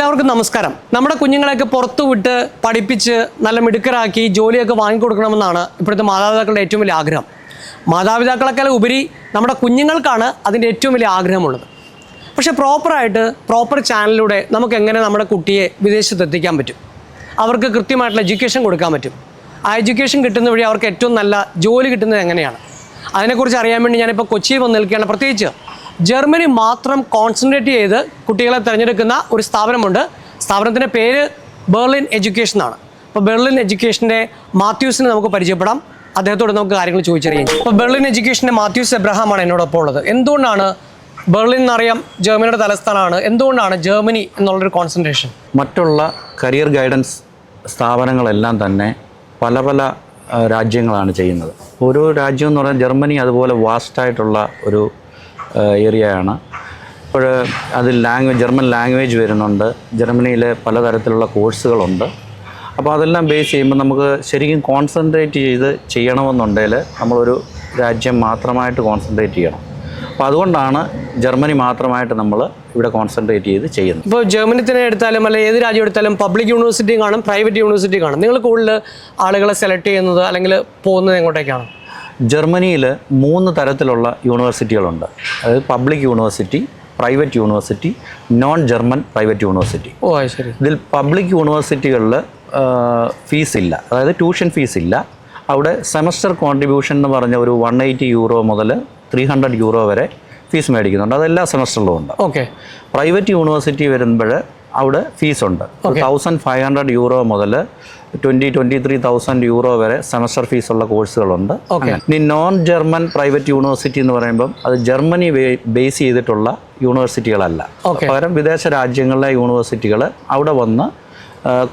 എല്ലാവർക്കും നമസ്കാരം. നമ്മുടെ കുഞ്ഞുങ്ങളെയൊക്കെ പുറത്തു വിട്ട് പഠിപ്പിച്ച് നല്ല മിടുക്കരാക്കി ജോലിയൊക്കെ വാങ്ങിക്കൊടുക്കണമെന്നാണ് ഇപ്പോഴത്തെ മാതാപിതാക്കളുടെ ഏറ്റവും വലിയ ആഗ്രഹം. മാതാപിതാക്കളെക്കാൾ ഉപരി നമ്മുടെ കുഞ്ഞുങ്ങൾക്കാണ് അതിൻ്റെ ഏറ്റവും വലിയ ആഗ്രഹമുള്ളത്. പക്ഷേ പ്രോപ്പർ ചാനലിലൂടെ നമുക്ക് എങ്ങനെ നമ്മുടെ കുട്ടിയെ വിദേശത്ത് എത്തിക്കാൻ പറ്റും, അവർക്ക് കൃത്യമായിട്ടുള്ള എഡ്യൂക്കേഷൻ കൊടുക്കാൻ പറ്റും, ആ എഡ്യൂക്കേഷൻ കിട്ടുന്ന വഴി അവർക്ക് ഏറ്റവും നല്ല ജോലി കിട്ടുന്നത് എങ്ങനെയാണ്, അതിനെക്കുറിച്ച് അറിയാൻ വേണ്ടി ഞാനിപ്പോൾ കൊച്ചിയിൽ വന്ന് നിൽക്കുകയാണ്. പ്രത്യേകിച്ച് ജർമ്മനി മാത്രം കോൺസെൻട്രേറ്റ് ചെയ്ത് കുട്ടികളെ തിരഞ്ഞെടുക്കുന്ന ഒരു സ്ഥാപനമുണ്ട്. സ്ഥാപനത്തിൻ്റെ പേര് ബെർലിൻ എഡ്യൂക്കേഷൻ ആണ്. അപ്പോൾ ബെർലിൻ എഡ്യൂക്കേഷൻ്റെ മാത്യൂസിനെ നമുക്ക് പരിചയപ്പെടാം. അദ്ദേഹത്തോട് നമുക്ക് കാര്യങ്ങൾ ചോദിച്ചറിയാം. അപ്പോൾ ബെർലിൻ എഡ്യൂക്കേഷൻ്റെ മാത്യൂസ് എബ്രഹാമാണ് എന്നോടൊപ്പം ഉള്ളത്. എന്തുകൊണ്ടാണ് ബെർലിൻ എന്നറിയാം ജർമ്മനിയുടെ തലസ്ഥാനമാണ്, എന്തുകൊണ്ടാണ് ജർമ്മനി എന്നുള്ളൊരു കോൺസെൻട്രേഷൻ? മറ്റുള്ള കരിയർ ഗൈഡൻസ് സ്ഥാപനങ്ങളെല്ലാം തന്നെ പല രാജ്യങ്ങളാണ് ചെയ്യുന്നത്. ഓരോ രാജ്യം എന്ന് പറഞ്ഞാൽ ജർമ്മനി അതുപോലെ വാസ്റ്റായിട്ടുള്ള ഒരു ഏരിയയാണ്. അപ്പോൾ അതിൽ ജർമ്മൻ ലാംഗ്വേജ് വരുന്നുണ്ട്. ജർമ്മനിയിൽ പലതരത്തിലുള്ള കോഴ്സുകളുണ്ട്. അപ്പോൾ അതെല്ലാം ബേസ് ചെയ്യുമ്പോൾ നമുക്ക് ശരിക്കും കോൺസെൻട്രേറ്റ് ചെയ്യണമെന്നുണ്ടെങ്കിൽ നമ്മളൊരു രാജ്യം മാത്രമായിട്ട് കോൺസെൻട്രേറ്റ് ചെയ്യണം. അപ്പോൾ അതുകൊണ്ടാണ് ജർമ്മനി മാത്രമായിട്ട് നമ്മൾ ഇവിടെ കോൺസെൻട്രേറ്റ് ചെയ്ത് ചെയ്യുന്നത്. ഇപ്പോൾ ജർമ്മനി തന്നെ എടുത്താലും അല്ലെങ്കിൽ ഏത് രാജ്യം എടുത്താലും പബ്ലിക് യൂണിവേഴ്സിറ്റി കാണും, പ്രൈവറ്റ് യൂണിവേഴ്സിറ്റി കാണും. നിങ്ങൾ കൂടുതൽ ആളുകളെ സെലക്ട് ചെയ്യുന്നത് അല്ലെങ്കിൽ പോകുന്നത് എങ്ങോട്ടേക്കാണ്? ജർമ്മനിയിൽ 3 തരത്തിലുള്ള യൂണിവേഴ്സിറ്റികളുണ്ട്. അതായത് public university, private university, non German private university. ശരി. ഇതിൽ പബ്ലിക് യൂണിവേഴ്സിറ്റികളിൽ ഫീസ് ഇല്ല, അതായത് ട്യൂഷൻ ഫീസ് ഇല്ല. അവിടെ സെമസ്റ്റർ കോൺട്രിബ്യൂഷൻ എന്ന് പറഞ്ഞ ഒരു 180 യൂറോ മുതൽ 300 യൂറോ വരെ ഫീസ് മേടിക്കുന്നുണ്ട്. അതെല്ലാ സെമസ്റ്ററിലും ഉണ്ട്. ഓക്കെ. പ്രൈവറ്റ് യൂണിവേഴ്സിറ്റി വരുമ്പോൾ അവിടെ ഫീസുണ്ട്. 1500 യൂറോ മുതൽ 23,000 യൂറോ വരെ സെമസ്റ്റർ ഫീസുള്ള കോഴ്സുകളുണ്ട്. ഇനി നോൺ ജർമ്മൻ പ്രൈവറ്റ് യൂണിവേഴ്സിറ്റി എന്ന് പറയുമ്പം അത് ജർമ്മനി ബേസ് ചെയ്തിട്ടുള്ള യൂണിവേഴ്സിറ്റികളല്ല, പകരം വിദേശ രാജ്യങ്ങളിലെ യൂണിവേഴ്സിറ്റികൾ അവിടെ വന്ന്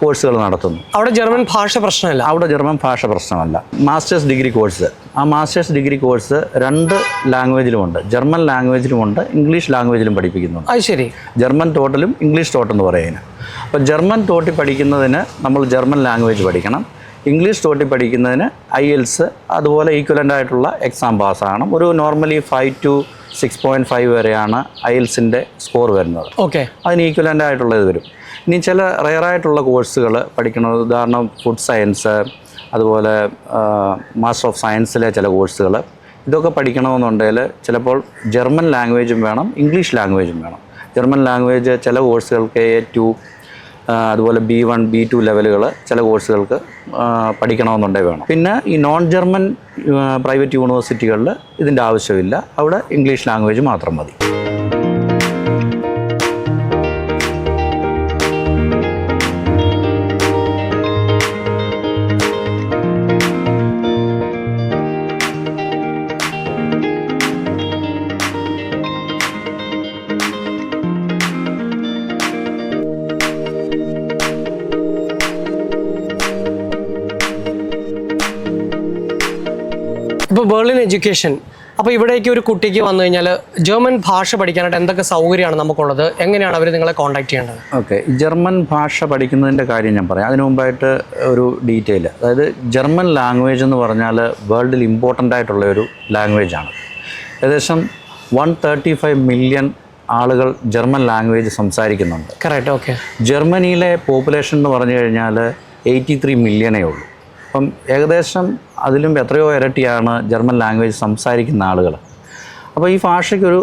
കോഴ്സുകൾ നടത്തുന്നു. അവിടെ ജർമ്മൻ ഭാഷ പ്രശ്നമല്ല. അവിടെ ജർമ്മൻ ഭാഷ പ്രശ്നമല്ല. മാസ്റ്റേഴ്സ് ഡിഗ്രി കോഴ്സ്, ആ മാസ്റ്റേഴ്സ് ഡിഗ്രി കോഴ്സ് 2 ലാംഗ്വേജിലുമുണ്ട്. ജർമ്മൻ ലാംഗ്വേജിലുമുണ്ട്, ഇംഗ്ലീഷ് ലാംഗ്വേജിലും പഠിപ്പിക്കുന്നുണ്ട്. അത് ശരി. ജർമ്മൻ ടോട്ടലും ഇംഗ്ലീഷ് ടോട്ട് എന്ന് പറയുന്നത്. അപ്പോൾ ജർമ്മൻ ടോട്ടിൽ പഠിക്കുന്നതിന് നമ്മൾ ജർമ്മൻ ലാംഗ്വേജ് പഠിക്കണം. ഇംഗ്ലീഷ് ടോട്ടിൽ പഠിക്കുന്നതിന് IELTS അതുപോലെ ഈക്വലൻ്റ് ആയിട്ടുള്ള എക്സാം പാസ്സാകണം. ഒരു നോർമലി 5 to 6.5 വരെയാണ് IELTSൻ്റെ സ്കോർ വരുന്നത്. ഓക്കെ. അതിന് ഈക്വലൻ്റ് ആയിട്ടുള്ളത് വരും. ഇനി ചില റെയറായിട്ടുള്ള കോഴ്സുകൾ പഠിക്കുന്നത്, ഉദാഹരണം ഫുഡ് സയൻസ്, അതുപോലെ മാസ്റ്റർ ഓഫ് സയൻസിലെ ചില കോഴ്സുകൾ, ഇതൊക്കെ പഠിക്കണമെന്നുണ്ടെങ്കിൽ ചിലപ്പോൾ ജർമ്മൻ ലാംഗ്വേജും വേണം, ഇംഗ്ലീഷ് ലാംഗ്വേജും വേണം. ജർമ്മൻ ലാംഗ്വേജ് ചില കോഴ്സുകൾക്ക് A2 അതുപോലെ B1, B2 ലെവലുകൾ ചില കോഴ്സുകൾക്ക് പഠിക്കണമെന്നുണ്ടെങ്കിൽ വേണം. പിന്നെ ഈ നോൺ ജർമ്മൻ പ്രൈവറ്റ് യൂണിവേഴ്സിറ്റികളിൽ ഇതിൻ്റെ ആവശ്യമില്ല, അവിടെ ഇംഗ്ലീഷ് ലാംഗ്വേജ് മാത്രം മതി. ഇപ്പോൾ ബെർലിൻ എഡ്യൂക്കേഷൻ, അപ്പോൾ ഇവിടേക്ക് ഒരു കുട്ടിക്ക് വന്നു കഴിഞ്ഞാൽ ജർമ്മൻ ഭാഷ പഠിക്കാനായിട്ട് എന്തൊക്കെ സൗകര്യമാണ് നമുക്കുള്ളത്, എങ്ങനെയാണ് അവർ നിങ്ങളെ കോൺടാക്ട് ചെയ്യേണ്ടത്? ഓക്കെ, ജർമ്മൻ ഭാഷ പഠിക്കുന്നതിൻ്റെ കാര്യം ഞാൻ പറയാം. അതിനു മുമ്പായിട്ട് ഒരു ഡീറ്റെയിൽ, അതായത് ജർമ്മൻ ലാംഗ്വേജ് എന്ന് പറഞ്ഞാൽ വേൾഡിൽ ഇമ്പോർട്ടൻ്റ് ആയിട്ടുള്ള ഒരു ലാംഗ്വേജാണ്. ഏകദേശം 135 മില്യൺ ആളുകൾ ജർമ്മൻ ലാംഗ്വേജ് സംസാരിക്കുന്നുണ്ട്. കറക്റ്റ്. ഓക്കെ. ജർമ്മനിയിലെ പോപ്പുലേഷൻ എന്ന് പറഞ്ഞു കഴിഞ്ഞാൽ 83 മില്യണേ ഉള്ളൂ. അപ്പം ഏകദേശം അതിലും എത്രയോ ഇരട്ടിയാണ് ജർമ്മൻ ലാംഗ്വേജ് സംസാരിക്കുന്ന ആളുകൾ. അപ്പോൾ ഈ ഭാഷയ്ക്കൊരു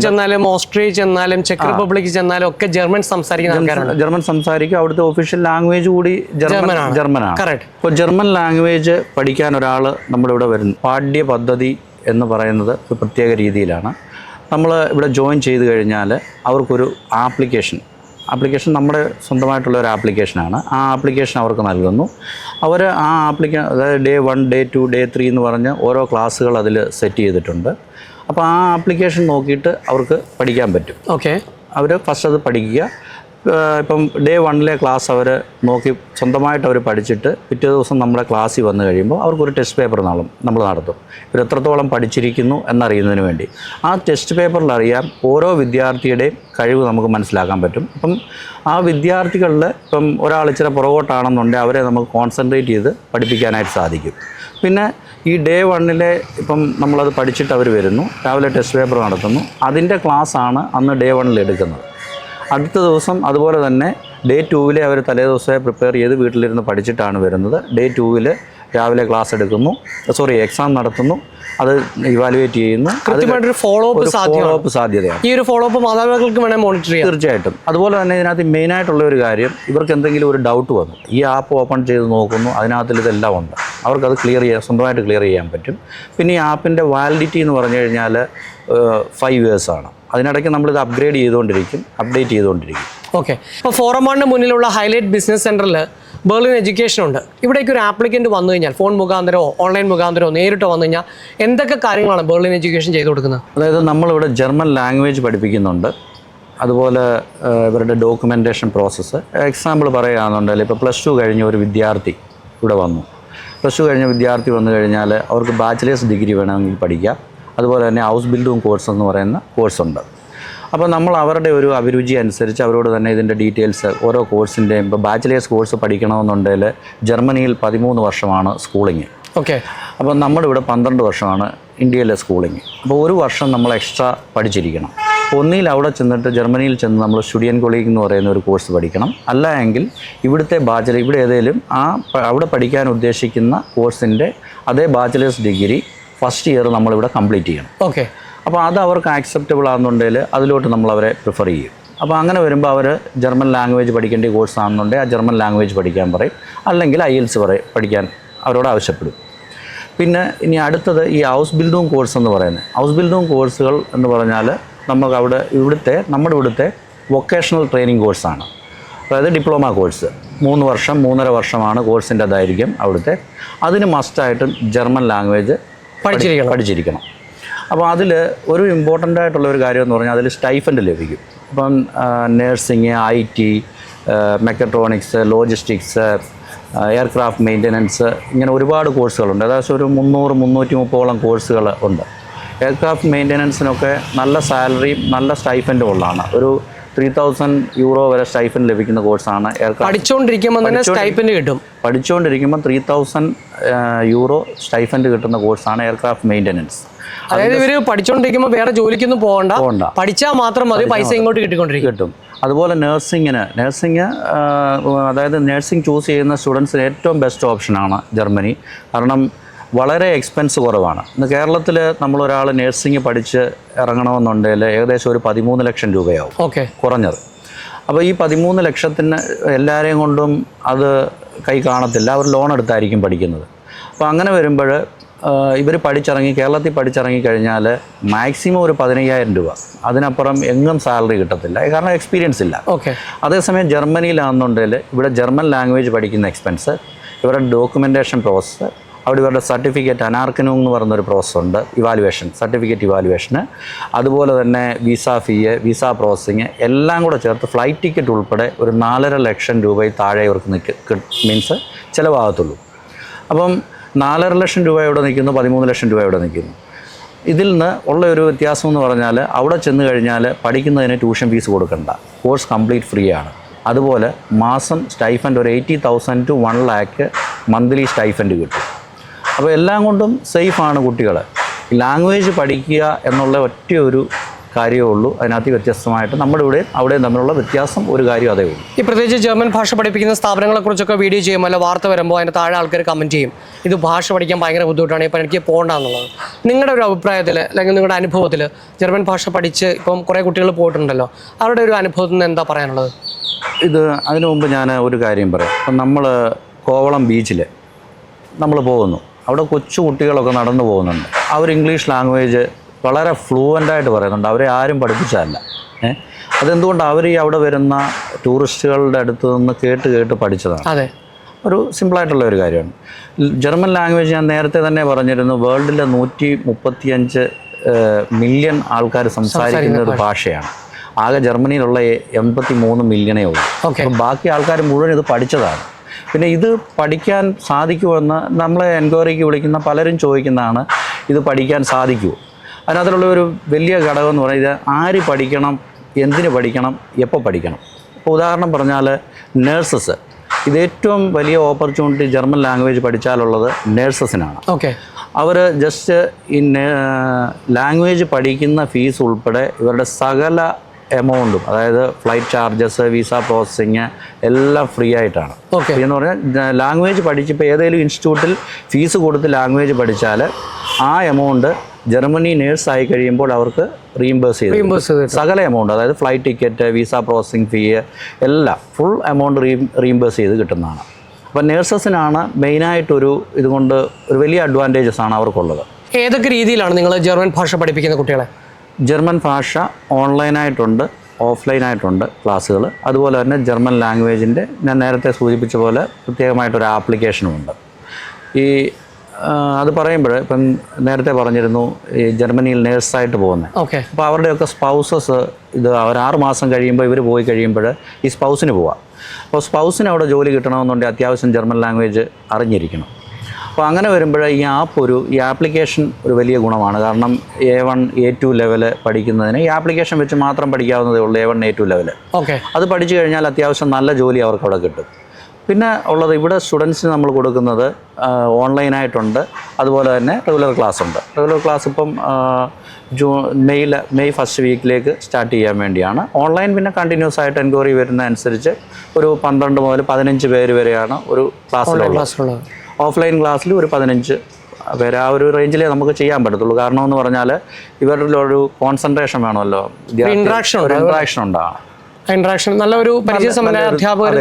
ചെന്നാലും ഓസ്ട്രിയ ചെന്നാലും ചെക്ക് റിപ്പബ്ലിക് ചെന്നാലും ഒക്കെ ജർമ്മൻ സംസാരിക്കുന്ന ആൾക്കാരാണ്. ജർമ്മൻ സംസാരിക്കും. അവിടുത്തെ ഒഫീഷ്യൽ ലാംഗ്വേജ് കൂടി ജർമ്മനാണ്. അപ്പോൾ ജർമ്മൻ ലാംഗ്വേജ് പഠിക്കാൻ ഒരാൾ നമ്മുടെ ഇവിടെ വരുന്നു. പാഠ്യ പദ്ധതി എന്ന് പറയുന്നത് ഒരു പ്രത്യേക രീതിയിലാണ്. നമ്മൾ ഇവിടെ ജോയിൻ ചെയ്ത് കഴിഞ്ഞാൽ അവർക്കൊരു ആപ്ലിക്കേഷൻ നമ്മുടെ സ്വന്തമായിട്ടുള്ള ഒരു ആപ്ലിക്കേഷനാണ്. ആ ആപ്ലിക്കേഷൻ അവർക്ക് നൽകുന്നു. അവർ ആ അതായത് Day 1, Day 2, Day 3 എന്ന് പറഞ്ഞ് ഓരോ ക്ലാസ്സുകൾ അതിൽ സെറ്റ് ചെയ്തിട്ടുണ്ട്. അപ്പോൾ ആ ആപ്ലിക്കേഷൻ നോക്കിയിട്ട് അവർക്ക് പഠിക്കാൻ പറ്റും. ഓക്കെ. അവർ ഫസ്റ്റ് അത് പഠിക്കുക. ഇപ്പം Day 1 ക്ലാസ് അവർ നോക്കി സ്വന്തമായിട്ട് അവർ പഠിച്ചിട്ട് പിറ്റേ ദിവസം നമ്മുടെ ക്ലാസ്സിൽ വന്നു കഴിയുമ്പോൾ അവർക്കൊരു ടെസ്റ്റ് പേപ്പർ നമ്മൾ നടത്തും. ഇവർ എത്രത്തോളം പഠിച്ചിരിക്കുന്നു എന്നറിയുന്നതിന് വേണ്ടി. ആ ടെസ്റ്റ് പേപ്പറിൽ അറിയാം ഓരോ വിദ്യാർത്ഥിയുടെയും കഴിവ് നമുക്ക് മനസ്സിലാക്കാൻ പറ്റും. അപ്പം ആ വിദ്യാർത്ഥികളിൽ ഇപ്പം ഒരാൾ ഇച്ചിരി പുറകോട്ടാണെന്നുണ്ടെങ്കിൽ അവരെ നമുക്ക് കോൺസെൻട്രേറ്റ് ചെയ്ത് പഠിപ്പിക്കാനായിട്ട് സാധിക്കും. പിന്നെ ഈ Day 1 ഇപ്പം നമ്മളത് പഠിച്ചിട്ട് അവർ വരുന്നു, രാവിലെ ടെസ്റ്റ് പേപ്പർ നടത്തുന്നു. അതിൻ്റെ ക്ലാസ്സാണ് അന്ന് Day 1 എടുക്കുന്നത്. അടുത്ത ദിവസം അതുപോലെ തന്നെ ഡേ 2 അവർ തലേ ദിവസമേ പ്രിപ്പയർ ചെയ്ത് വീട്ടിലിരുന്ന് പഠിച്ചിട്ടാണ് വരുന്നത്. ഡേ 2 രാവിലെ ക്ലാസ് എടുക്കുന്നു, എക്സാം നടത്തുന്നു, അത് ഇവാലുവേറ്റ് ചെയ്യുന്നു. കൃത്യമായിട്ടൊരു ഫോളോ അപ്പ് സാധ്യതയാണ്. ഈ ഒരു ഫോളോ അപ്പ് മാതാപിതാക്കൾക്ക് വേണേൽ മോണിറ്റർ ചെയ്യാം. തീർച്ചയായിട്ടും. അതുപോലെ തന്നെ ഇതിനകത്ത് മെയിനായിട്ടുള്ള ഒരു കാര്യം, ഇവർക്ക് എന്തെങ്കിലും ഒരു ഡൗട്ട് വന്നു, ഈ ആപ്പ് ഓപ്പൺ ചെയ്ത് നോക്കുന്നു, അതിനകത്തിൽ ഇതെല്ലാം ഉണ്ട്, അവർക്കത് സ്വന്തമായിട്ട് ക്ലിയർ ചെയ്യാൻ പറ്റും. പിന്നെ ഈ ആപ്പിൻ്റെ വാലിഡിറ്റി എന്ന് പറഞ്ഞു കഴിഞ്ഞാൽ 5 years ആണ്. അതിനിടയ്ക്ക് നമ്മളിത് അപ്ഡേറ്റ് ചെയ്തുകൊണ്ടിരിക്കും. ഓക്കെ. ഇപ്പോൾ ഫോറം 1 മുന്നിലുള്ള ഹൈലൈറ്റ് ബിസിനസ് സെൻറ്ററിൽ ബെർലിൻ എഡ്യൂക്കേഷൻ ഉണ്ട്. ഇവിടേക്ക് ഒരു ആപ്ലിക്കൻറ്റ് വന്നു കഴിഞ്ഞാൽ ഫോൺ മുഖാന്തരമോ ഓൺലൈൻ മുഖാന്തരമോ നേരിട്ട് വന്നു കഴിഞ്ഞാൽ എന്തൊക്കെ കാര്യങ്ങളാണ് ബെർലിൻ എഡ്യൂക്കേഷൻ ചെയ്തു കൊടുക്കുന്നത്? അതായത് നമ്മളിവിടെ ജർമ്മൻ ലാംഗ്വേജ് പഠിപ്പിക്കുന്നുണ്ട്. അതുപോലെ ഇവരുടെ ഡോക്യുമെൻറ്റേഷൻ പ്രോസസ്സ്. എക്സാമ്പിൾ പറയുകയാണെന്നുണ്ടെങ്കിൽ ഇപ്പോൾ +2 കഴിഞ്ഞ ഒരു വിദ്യാർത്ഥി ഇവിടെ വന്നു. +2 കഴിഞ്ഞ വിദ്യാർത്ഥി വന്നു കഴിഞ്ഞാൽ അവർക്ക് ബാച്ചിലേഴ്സ് ഡിഗ്രി വേണമെങ്കിൽ പഠിക്കാം. അതുപോലെ തന്നെ ഹൗസ് ബിൽഡിംഗ് കോഴ്സ് എന്ന് പറയുന്ന കോഴ്സുണ്ട്. അപ്പോൾ നമ്മൾ അവരുടെ ഒരു അഭിരുചി അനുസരിച്ച് അവരോട് തന്നെ ഇതിൻ്റെ ഡീറ്റെയിൽസ് ഓരോ കോഴ്സിൻ്റെയും, ഇപ്പോൾ ബാച്ചിലേഴ്സ് കോഴ്സ് പഠിക്കണമെന്നുണ്ടെങ്കിൽ ജർമ്മനിയിൽ 13 വർഷമാണ് സ്കൂളിങ്. ഓക്കെ. അപ്പോൾ നമ്മുടെ ഇവിടെ 12 വർഷമാണ് ഇന്ത്യയിലെ സ്കൂളിങ്. അപ്പോൾ ഒരു വർഷം നമ്മൾ എക്സ്ട്രാ പഠിച്ചിരിക്കണം. ഒന്നിൽ അവിടെ ചെന്നിട്ട് ജർമ്മനിയിൽ ചെന്ന് നമ്മൾ സ്റ്റുഡിയൻ കൊളീഗ് എന്ന് പറയുന്ന ഒരു കോഴ്സ് പഠിക്കണം. അല്ല എങ്കിൽ ഇവിടുത്തെ ഇവിടെ ഏതെങ്കിലും അവിടെ പഠിക്കാൻ ഉദ്ദേശിക്കുന്ന കോഴ്സിൻ്റെ അതേ ബാച്ചിലേഴ്സ് ഡിഗ്രി ഫസ്റ്റ് ഇയർ നമ്മളിവിടെ കംപ്ലീറ്റ് ചെയ്യണം. ഓക്കെ. അപ്പോൾ അത് അവർക്ക് ആക്സെപ്റ്റബിൾ ആണെന്നുണ്ടെങ്കിൽ അതിലോട്ട് നമ്മൾ അവരെ പ്രിഫർ ചെയ്യും. അപ്പോൾ അങ്ങനെ വരുമ്പോൾ അവർ ജർമ്മൻ ലാംഗ്വേജ് പഠിക്കേണ്ട കോഴ്സ് ആണെന്നുണ്ടെങ്കിൽ ആ ജർമ്മൻ ലാംഗ്വേജ് പഠിക്കാൻ പറയും. അല്ലെങ്കിൽ IELTS പഠിക്കാൻ അവരോട് ആവശ്യപ്പെടും. പിന്നെ ഇനി അടുത്തത് ഈ ഹൗസ് ബിൽഡിംഗ് കോഴ്സ് എന്ന് പറയുന്നത്. ഹൗസ് ബിൽഡിംഗ് കോഴ്സുകൾ എന്ന് പറഞ്ഞാൽ നമുക്ക് നമ്മുടെ ഇവിടുത്തെ വൊക്കേഷണൽ ട്രെയിനിങ് കോഴ്സാണ്. അതായത് ഡിപ്ലോമ കോഴ്സ് 3 വർഷം 3.5 വർഷമാണ് കോഴ്സിൻ്റെ ദൈർഘ്യം അവിടുത്തെ. അതിന് മസ്റ്റായിട്ടും ജർമ്മൻ ലാംഗ്വേജ് പഠിച്ചിരിക്കണം. അപ്പോൾ അതിൽ ഒരു ഇമ്പോർട്ടൻ്റ് ആയിട്ടുള്ള ഒരു കാര്യം എന്ന് പറഞ്ഞാൽ അതിൽ സ്റ്റൈഫൻഡ് ലഭിക്കും. അപ്പം nursing, IT, mechatronics, logistics, aircraft maintenance, ഇങ്ങനെ ഒരുപാട് കോഴ്സുകളുണ്ട്. ഏകദേശം ഒരു 300-330ഓളം കോഴ്സുകൾ ഉണ്ട്. എയർക്രാഫ്റ്റ് മെയിൻ്റനൻസിനൊക്കെ നല്ല സാലറിയും നല്ല സ്റ്റൈഫൻഡും ഉള്ളതാണ്. ഒരു 3000 euro വരെ സ്റ്റൈഫൻഡ് ലഭിക്കുന്ന കോഴ്സാണ് എയർക്രാഫ്റ്റ്. പഠിച്ചുകൊണ്ടിരിക്കുമ്പോൾ തന്നെ സ്റ്റൈഫൻഡ് കിട്ടും. പഠിച്ചുകൊണ്ടിരിക്കുമ്പോൾ 3000 euro സ്റ്റൈഫൻഡ് കിട്ടുന്ന കോഴ്സാണ് എയർക്രാഫ്റ്റ് മെയിൻ്റനൻസ്. അതായത് ഇവർ പഠിച്ചുകൊണ്ടിരിക്കുമ്പോൾ വേറെ ജോലിക്കൊന്നും പോകണ്ട, പഠിച്ചാൽ മാത്രം മതി, പൈസ ഇങ്ങോട്ട് കിട്ടും. അതുപോലെ നഴ്സിംഗ് അതായത് നഴ്സിംഗ് ചൂസ് ചെയ്യുന്ന സ്റ്റുഡൻസിന് ഏറ്റവും ബെസ്റ്റ് ഓപ്ഷനാണ് ജർമ്മനി. കാരണം വളരെ എക്സ്പെൻസ് കുറവാണ്. ഇന്ന് കേരളത്തിൽ നമ്മളൊരാൾ നഴ്സിംഗ് പഠിച്ച് ഇറങ്ങണമെന്നുണ്ടെങ്കിൽ ഏകദേശം ഒരു 13 ലക്ഷം രൂപയാവും കുറഞ്ഞത്. അപ്പോൾ ഈ 13 ലക്ഷത്തിന് എല്ലാവരെയും കൊണ്ടും അത് കൈ കാണത്തില്ല. അവർ ലോൺ എടുത്തായിരിക്കും പഠിക്കുന്നത്. അപ്പോൾ അങ്ങനെ വരുമ്പോൾ ഇവർ കേരളത്തിൽ പഠിച്ചിറങ്ങി കഴിഞ്ഞാൽ മാക്സിമം ഒരു 15,000 രൂപ, അതിനപ്പുറം എങ്ങും സാലറി കിട്ടത്തില്ല. കാരണം എക്സ്പീരിയൻസ് ഇല്ല. അതേസമയം ജർമ്മനിയിലാണെന്നുണ്ടെങ്കിൽ ഇവിടെ ജർമ്മൻ ലാംഗ്വേജ് പഠിക്കുന്ന എക്സ്പെൻസ്, ഇവരുടെ ഡോക്യുമെൻറ്റേഷൻ പ്രോസസ്സ്, അവിടെ ഇവരുടെ സർട്ടിഫിക്കറ്റ് അനാർക്കനും എന്ന് പറയുന്നൊരു പ്രോസസ്സുണ്ട്, സർട്ടിഫിക്കറ്റ് ഇവാലുവേഷന്, അതുപോലെ തന്നെ വിസ പ്രോസസ്സിങ് എല്ലാം കൂടെ ചേർത്ത് ഫ്ലൈറ്റ് ടിക്കറ്റ് ഉൾപ്പെടെ ഒരു 4.5 ലക്ഷം രൂപയിൽ താഴെ ഇവർക്ക് മീൻസ് ചിലവാകത്തുള്ളൂ. അപ്പം 4.5 ലക്ഷം രൂപ ഇവിടെ നിൽക്കുന്നു, 13 ലക്ഷം രൂപ ഇവിടെ നിൽക്കുന്നു. ഇതിൽ നിന്ന് ഉള്ള ഒരു വ്യത്യാസം എന്ന് പറഞ്ഞാൽ അവിടെ ചെന്ന് കഴിഞ്ഞാൽ പഠിക്കുന്നതിന് ട്യൂഷൻ ഫീസ് കൊടുക്കണ്ട, കോഴ്സ് കംപ്ലീറ്റ് ഫ്രീ ആണ്. അതുപോലെ മാസം സ്റ്റൈഫൻഡ് ഒരു 80,000 to 1 lakh മന്ത്ലി സ്റ്റൈഫൻഡ് കിട്ടും. അപ്പോൾ എല്ലാം കൊണ്ടും സേഫാണ് കുട്ടികൾ. ലാംഗ്വേജ് പഠിക്കുക എന്നുള്ള ഒറ്റ ഒരു കാര്യമേ ഉള്ളൂ. അതിനകത്ത് വ്യത്യസ്തമായിട്ട് നമ്മുടെ ഇവിടെയും അവിടെയും തമ്മിലുള്ള വ്യത്യാസം ഒരു കാര്യം അതേ ഉള്ളൂ. ഈ പ്രത്യേകിച്ച് ജർമ്മൻ ഭാഷ പഠിപ്പിക്കുന്ന സ്ഥാപനങ്ങളെക്കുറിച്ചൊക്കെ വീഡിയോ ചെയ്യുമ്പോൾ അല്ല വാർത്ത വരുമ്പോൾ അതിന് താഴെ ആൾക്കാർ കമൻറ്റ് ചെയ്യും, ഇത് ഭാഷ പഠിക്കാൻ ഭയങ്കര ബുദ്ധിമുട്ടാണ്, ഇപ്പോൾ എനിക്ക് പോകണ്ടെന്നുള്ളത്. നിങ്ങളുടെ ഒരു അഭിപ്രായത്തിൽ അല്ലെങ്കിൽ നിങ്ങളുടെ അനുഭവത്തിൽ ജർമ്മൻ ഭാഷ പഠിച്ച് ഇപ്പം കുറേ കുട്ടികൾ പോയിട്ടുണ്ടല്ലോ, അവരുടെ ഒരു അനുഭവത്തിൽ നിന്ന് എന്താ പറയാനുള്ളത്? അതിനു മുമ്പ് ഞാൻ ഒരു കാര്യം പറയാം. ഇപ്പം നമ്മൾ കോവളം ബീച്ചിൽ നമ്മൾ പോകുന്നു, അവിടെ കൊച്ചു കുട്ടികളൊക്കെ നടന്നു പോകുന്നുണ്ട്. അവർ ഇംഗ്ലീഷ് ലാംഗ്വേജ് വളരെ ഫ്ലുവൻ്റായിട്ട് പറയുന്നുണ്ട്. അവരെ ആരും പഠിപ്പിച്ചതല്ല. അതെന്തുകൊണ്ട് അവർ അവിടെ വരുന്ന ടൂറിസ്റ്റുകളുടെ അടുത്ത് നിന്ന് കേട്ട് പഠിച്ചതാണ്. അതെ, ഒരു സിമ്പിളായിട്ടുള്ള ഒരു കാര്യമാണ്. ജർമ്മൻ ലാംഗ്വേജ് ഞാൻ നേരത്തെ തന്നെ പറഞ്ഞിരുന്നു, വേൾഡിലെ 135 മില്യൺ ആൾക്കാർ സംസാരിക്കുന്ന ഒരു ഭാഷയാണ്. ആകെ ജർമ്മനിയിലുള്ള 83 മില്യണേ ഉള്ളൂ. അപ്പം ബാക്കി ആൾക്കാർ മുഴുവൻ ഇത് പഠിച്ചതാണ്. പിന്നെ ഇത് പഠിക്കാൻ സാധിക്കുമെന്ന് നമ്മളെ എൻക്വയറിക്ക് വിളിക്കുന്ന പലരും ചോദിക്കുന്നതാണ്, ഇത് പഠിക്കാൻ സാധിക്കുമോ? അതിനകത്തുള്ള ഒരു വലിയ ഘടകം എന്ന് പറഞ്ഞാൽ ഇത് ആര് പഠിക്കണം, എന്തിന് പഠിക്കണം, എപ്പോൾ പഠിക്കണം. ഇപ്പോൾ ഉദാഹരണം പറഞ്ഞാൽ നേഴ്സസ്, ഇത് ഏറ്റവും വലിയ ഓപ്പർച്യൂണിറ്റി ജർമ്മൻ ലാംഗ്വേജ് പഠിച്ചാലുള്ളത് നേഴ്സസിനാണ്. അവർ ജസ്റ്റ് ഈ ലാംഗ്വേജ് പഠിക്കുന്ന ഫീസ് ഉൾപ്പെടെ ഇവരുടെ സകല എമൗണ്ടും, അതായത് ഫ്ലൈറ്റ് ചാർജസ്, വിസ പ്രോസസ്സിങ് എല്ലാം ഫ്രീ ആയിട്ടാണ്. ഓക്കെ. എന്ന് പറഞ്ഞാൽ ലാംഗ്വേജ് പഠിച്ചിപ്പോൾ ഏതെങ്കിലും ഇൻസ്റ്റിറ്റ്യൂട്ടിൽ ഫീസ് കൊടുത്ത് ലാംഗ്വേജ് പഠിച്ചാൽ ആ എമൗണ്ട് ജർമ്മനി നേഴ്സ് ആയി കഴിയുമ്പോൾ അവർക്ക് റീഇംബേഴ്സ് ചെയ്ത് സകല എമൗണ്ട്, അതായത് ഫ്ലൈറ്റ് ടിക്കറ്റ്, വിസ പ്രോസസ്സിങ് ഫീ എല്ലാം ഫുൾ എമൗണ്ട് റീഇംബേഴ്സ് ചെയ്ത് കിട്ടുന്നതാണ്. അപ്പോൾ നേഴ്സസിനാണ് മെയിനായിട്ടൊരു ഇതുകൊണ്ട് ഒരു വലിയ അഡ്വാൻറ്റേജസ് ആണ് അവർക്കുള്ളത്. ഏതൊക്കെ രീതിയിലാണ് നിങ്ങൾ ജർമ്മൻ ഭാഷ പഠിപ്പിക്കുന്ന കുട്ടികളെ? ജർമ്മൻ ഭാഷ ഓൺലൈനായിട്ടുണ്ട്, ഓഫ്ലൈനായിട്ടുണ്ട് ക്ലാസ്സുകൾ. അതുപോലെ തന്നെ ജർമ്മൻ ലാംഗ്വേജിൻ്റെ ഞാൻ നേരത്തെ സൂചിപ്പിച്ച പോലെ പ്രത്യേകമായിട്ടൊരു ആപ്ലിക്കേഷനുമുണ്ട്. അത് പറയുമ്പോൾ ഇപ്പം നേരത്തെ പറഞ്ഞിരുന്നു ഈ ജർമ്മനിയിൽ നേഴ്സായിട്ട് പോകുന്നത്. ഓക്കെ. അപ്പോൾ അവരുടെയൊക്കെ സ്പൗസസ് ഇത് അവർ 6 മാസം കഴിയുമ്പോൾ ഇവർ പോയി കഴിയുമ്പോൾ ഈ സ്പൗസിന് പോവാം. അപ്പോൾ സ്പൗസിന് അവിടെ ജോലി കിട്ടണമെന്നുണ്ടെങ്കിൽ അത്യാവശ്യം ജർമ്മൻ ലാംഗ്വേജ് അറിഞ്ഞിരിക്കണം. അപ്പോൾ അങ്ങനെ വരുമ്പോൾ ഈ ആപ്ലിക്കേഷൻ ഒരു വലിയ ഗുണമാണ്. കാരണം A1 A2 ലെവല് പഠിക്കുന്നതിന് ഈ ആപ്ലിക്കേഷൻ വെച്ച് മാത്രം പഠിക്കാവുന്നതേ ഉള്ളൂ. A1 A2 level. ഓക്കെ. അത് പഠിച്ചു കഴിഞ്ഞാൽ അത്യാവശ്യം നല്ല ജോലി അവർക്ക് അവിടെ കിട്ടും. പിന്നെ ഉള്ളത് ഇവിടെ സ്റ്റുഡൻസിന് നമ്മൾ കൊടുക്കുന്നത് ഓൺലൈനായിട്ടുണ്ട്, അതുപോലെ തന്നെ റെഗുലർ ക്ലാസ് ഉണ്ട്. റെഗുലർ ക്ലാസ് ഇപ്പം മെയ് ഫസ്റ്റ് വീക്കിലേക്ക് സ്റ്റാർട്ട് ചെയ്യാൻ വേണ്ടിയാണ്. ഓൺലൈൻ പിന്നെ കണ്ടിന്യൂസ് ആയിട്ട് എൻക്വയറി വരുന്ന അനുസരിച്ച് ഒരു 12 മുതൽ 15 പേര് വരെയാണ് ഒരു ക്ലാസ്സിലുള്ളത്. ഓഫ്ലൈൻ ക്ലാസ്സിൽ ഒരു 15 പേര്, ആ ഒരു റേഞ്ചിലേ നമുക്ക് ചെയ്യാൻ പറ്റത്തുള്ളൂ. കാരണം എന്ന് പറഞ്ഞാൽ ഇവരുടെ ഒരു കോൺസെൻട്രേഷൻ വേണമല്ലോ, ഇൻട്രാക്ഷൻ നല്ലൊരു പരിചയസമ്പന്നരായ അധ്യാപകർ.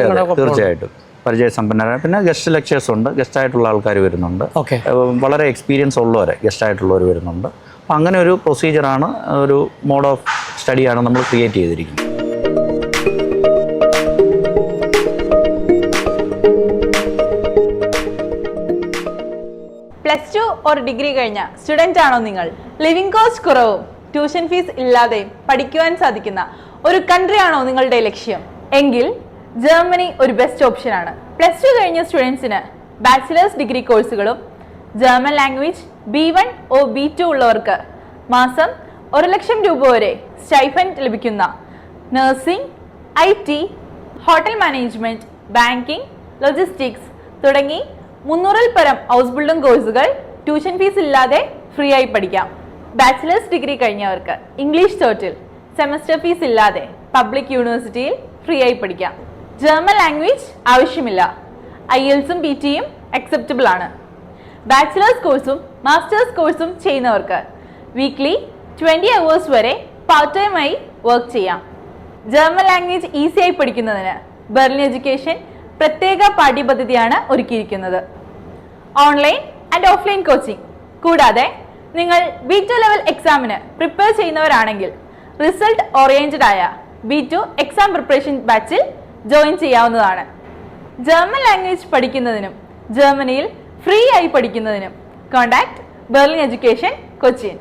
തീർച്ചയായിട്ടും പരിചയസമ്പന്നരായ, പിന്നെ ഗസ്റ്റ് ലെക്ചേഴ്സ് ഉണ്ട്, ഗസ്റ്റായിട്ടുള്ള ആൾക്കാർ വരുന്നുണ്ട്. ഓക്കെ. വളരെ എക്സ്പീരിയൻസ് ഉള്ളവരെ ഗസ്റ്റായിട്ടുള്ളവർ വരുന്നുണ്ട്. അപ്പം അങ്ങനെ ഒരു പ്രൊസീജിയറാണ്, ഒരു മോഡ് ഓഫ് സ്റ്റഡിയാണ് നമ്മൾ ക്രിയേറ്റ് ചെയ്തിരിക്കുന്നത്. +2 ഓർ ഡിഗ്രി കഴിഞ്ഞ സ്റ്റുഡൻ്റ് ആണോ നിങ്ങൾ? ലിവിംഗ് കോസ്റ്റ് കുറവും ട്യൂഷൻ ഫീസ് ഇല്ലാതെയും പഠിക്കുവാൻ സാധിക്കുന്ന ഒരു കൺട്രി ആണോ നിങ്ങളുടെ ലക്ഷ്യം? എങ്കിൽ ജർമ്മനി ഒരു ബെസ്റ്റ് ഓപ്ഷനാണ്. +2 കഴിഞ്ഞ സ്റ്റുഡൻസിന് ബാച്ചിലേഴ്സ് ഡിഗ്രി കോഴ്സുകളും German language B1 or B2 ഉള്ളവർക്ക് മാസം 1 ലക്ഷം രൂപ വരെ സ്റ്റൈഫൻഡ് ലഭിക്കുന്ന nursing, IT, hotel management, banking, logistics തുടങ്ങി 300-ൽ പരം ഹൗസ് ബിൽഡിംഗ് കോഴ്സുകൾ ട്യൂഷൻ ഫീസ് ഇല്ലാതെ ഫ്രീ ആയി പഠിക്കാം. ബാച്ചിലേഴ്സ് ഡിഗ്രി കഴിഞ്ഞവർക്ക് ഇംഗ്ലീഷ് ടോട്ടിൽ സെമസ്റ്റർ ഫീസ് ഇല്ലാതെ പബ്ലിക് യൂണിവേഴ്സിറ്റിയിൽ ഫ്രീ ആയി പഠിക്കാം. ജർമ്മൻ ലാംഗ്വേജ് ആവശ്യമില്ല. IELTS-ഉം PT-യും അക്സെപ്റ്റബിൾ ആണ്. ബാച്ചിലേഴ്സ് കോഴ്സും മാസ്റ്റേഴ്സ് കോഴ്സും ചെയ്യുന്നവർക്ക് വീക്ക്ലി 20 hours വരെ പാർട്ട് ടൈമായി വർക്ക് ചെയ്യാം. ജർമ്മൻ ലാംഗ്വേജ് ഈസിയായി പഠിക്കുന്നതിന് ബെർലിൻ എഡ്യൂക്കേഷൻ പ്രത്യേക പാഠ്യപദ്ധതിയാണ് ഒരുക്കിയിരിക്കുന്നത്. ഓൺലൈൻ ആൻഡ് ഓഫ്ലൈൻ കോച്ചിങ് കൂടാതെ നിങ്ങൾ B2 ലെവൽ എക്സാമിന് പ്രിപ്പയർ ചെയ്യുന്നവരാണെങ്കിൽ റിസൾട്ട് ഓറിയന്റഡ് ആയ B2 എക്സാം പ്രിപ്പറേഷൻ ബാച്ചിൽ ജോയിൻ ചെയ്യാവുന്നതാണ്. ജർമ്മൻ ലാംഗ്വേജ് പഠിക്കുന്നതിനും ജർമ്മനിയിൽ ഫ്രീ ആയി പഠിക്കുന്നതിനും കോൺടാക്ട് ബെർലിൻ എഡ്യൂക്കേഷൻ കൊച്ചിൻ.